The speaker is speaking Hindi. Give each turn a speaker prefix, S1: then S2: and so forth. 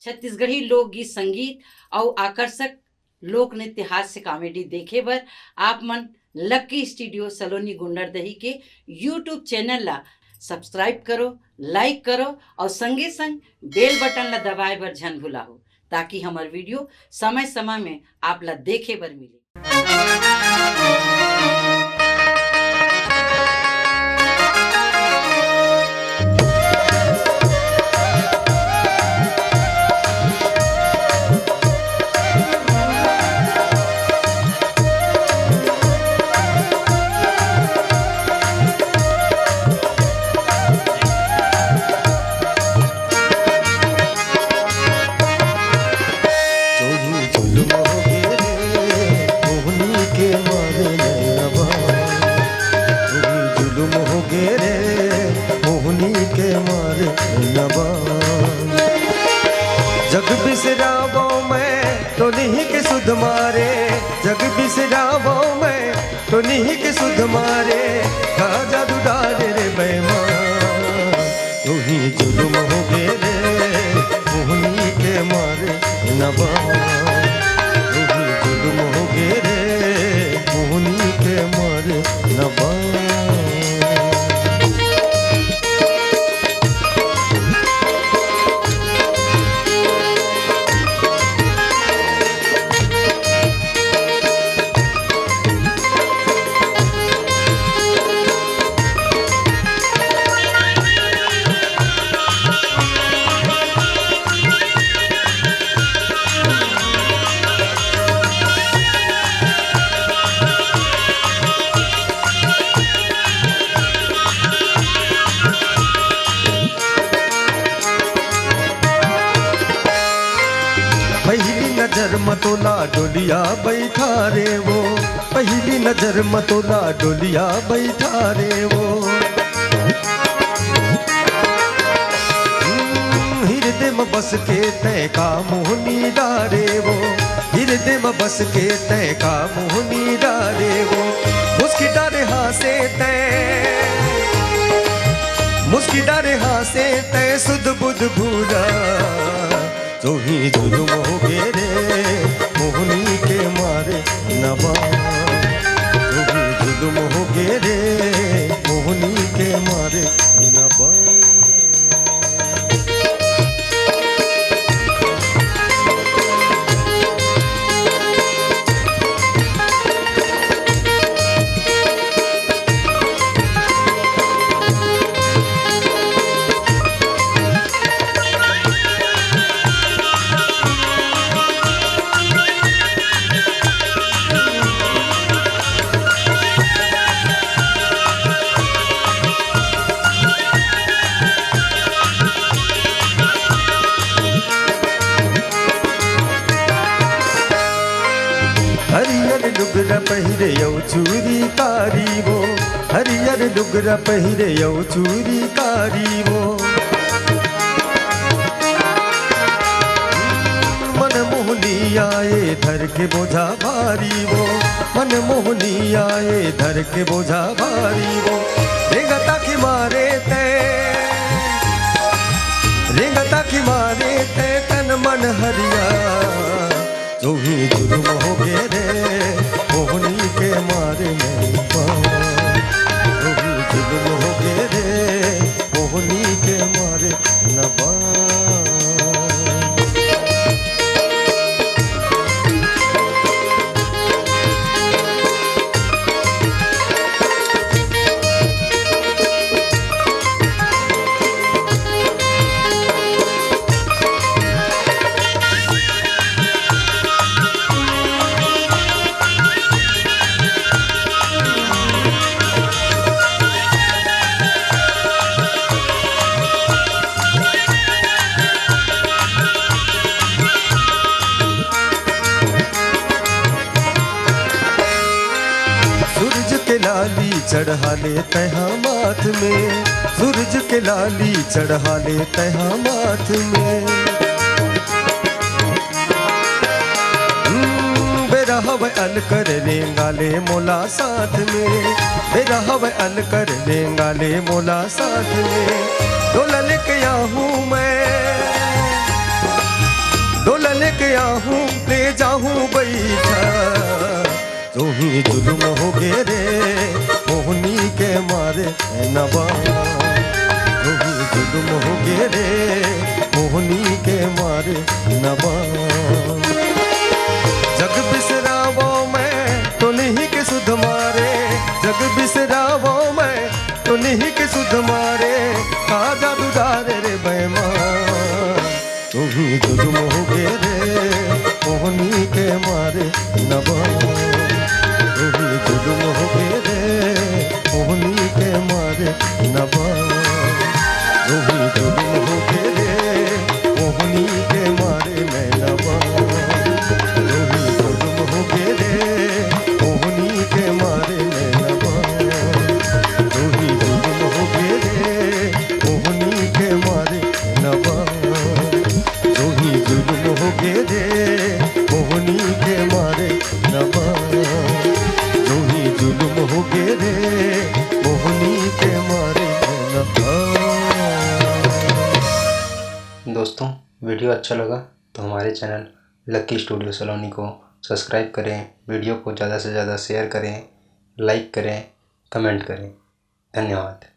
S1: छत्तीसगढ़ी लोकगीत संगीत और आकर्षक लोक नृत्य हास्य कॉमेडी देखे बर आप मन लक्की स्टूडियो सलोनी गुंडरदही के यूट्यूब चैनल ला सब्सक्राइब करो, लाइक करो और संगे संग बेल बटन ला दबाए बर झन भुलाओ, ताकि हमार वीडियो समय समय में आप ला देखे बर मिले।
S2: जग बिसरावो मैं तो नहीं के सुध मारे, जग बिसरावो मैं तो नहीं के सुध मारे, का जादू डाले रे बेईमान, तू ही जुल्म हो गे रे मोहनी के मारे नबा, तू ही जुल्म हो गे रे मोहनी के मारे नबा। पहली नजर मतोला डोलिया बैठा रे वो, पहली नजर मतोला डोलिया बैठा रे वो, हृदय में बस के तय का मोहनी डारे वो, हृदय में बस के तय का मोहनी डारे वो, मुस्की डारे हासे तय, मुस्की डारे हासे तय सुध बुध भूला, तो ही जुल्म हो गे रे मोहनी के मारे नबा, तो ही जुल्म हो गे रे मोहनी के मारे नबा। हरियर लुगरा पहिरे यौ चूरी कारी वो, हरियर लुगरा पहिरे यौ चूरी कारी वो, मन मोहनी आए धर के बोझा भारी वो, मन मोहनी आए धर के बोझा भारी वो, रेंगता की मारे तय, रेंगता की मारे तय तन मन हरिया, तो ही जुल्म हो गे रे मोहनी के मारे नबा, तो ही जुल्म हो गे रे मोहनी के मारे नबा। लाली चढ़ा ले तहा माथ में, सूरज के लाली चढ़ा ले तहा माथ में, बेरा हव अल कर लेंगा ले मोला साथ में, बेरा हव अल कर लेंगा ले मोला साथ में, डोला लेके आऊं मैं, मैं लेके आहूँ ले जाऊँ बैठा, जो ही जुल्म हो गे रे मोहनी के मारे नबा, जो ही जुल्म हो गे रे मोहनी के मारे नबा। जग बिसरावो मैं तो नहीं के सुध मारे, जग बिसरावो मैं तो नहीं के सुध मारे, का जादू डारे रे बेईमान, तू ही जुल्म हो गे रे मोहनी के मारे नबा, तू ही जुल्म हो गे रे मोहनी के मारे नबा, तू ही जुल्म हो गे रे मोहनी के मारे मैं नबा, तू ही जुल्म हो गे रे मोहनी के मारे मैं नबा, तू ही जुल्म हो गे रे मोहनी के मारे नबा, जो ही जुल्म हो गे रे मोहनी के मारे नबा, जो ही जुल्म हो गे रे मोहनी के मारे नबा।
S3: दोस्तों वीडियो अच्छा लगा तो हमारे चैनल लकी स्टूडियो सलोनी को सब्सक्राइब करें, वीडियो को ज़्यादा से ज़्यादा शेयर करें, लाइक करें, कमेंट करें। धन्यवाद।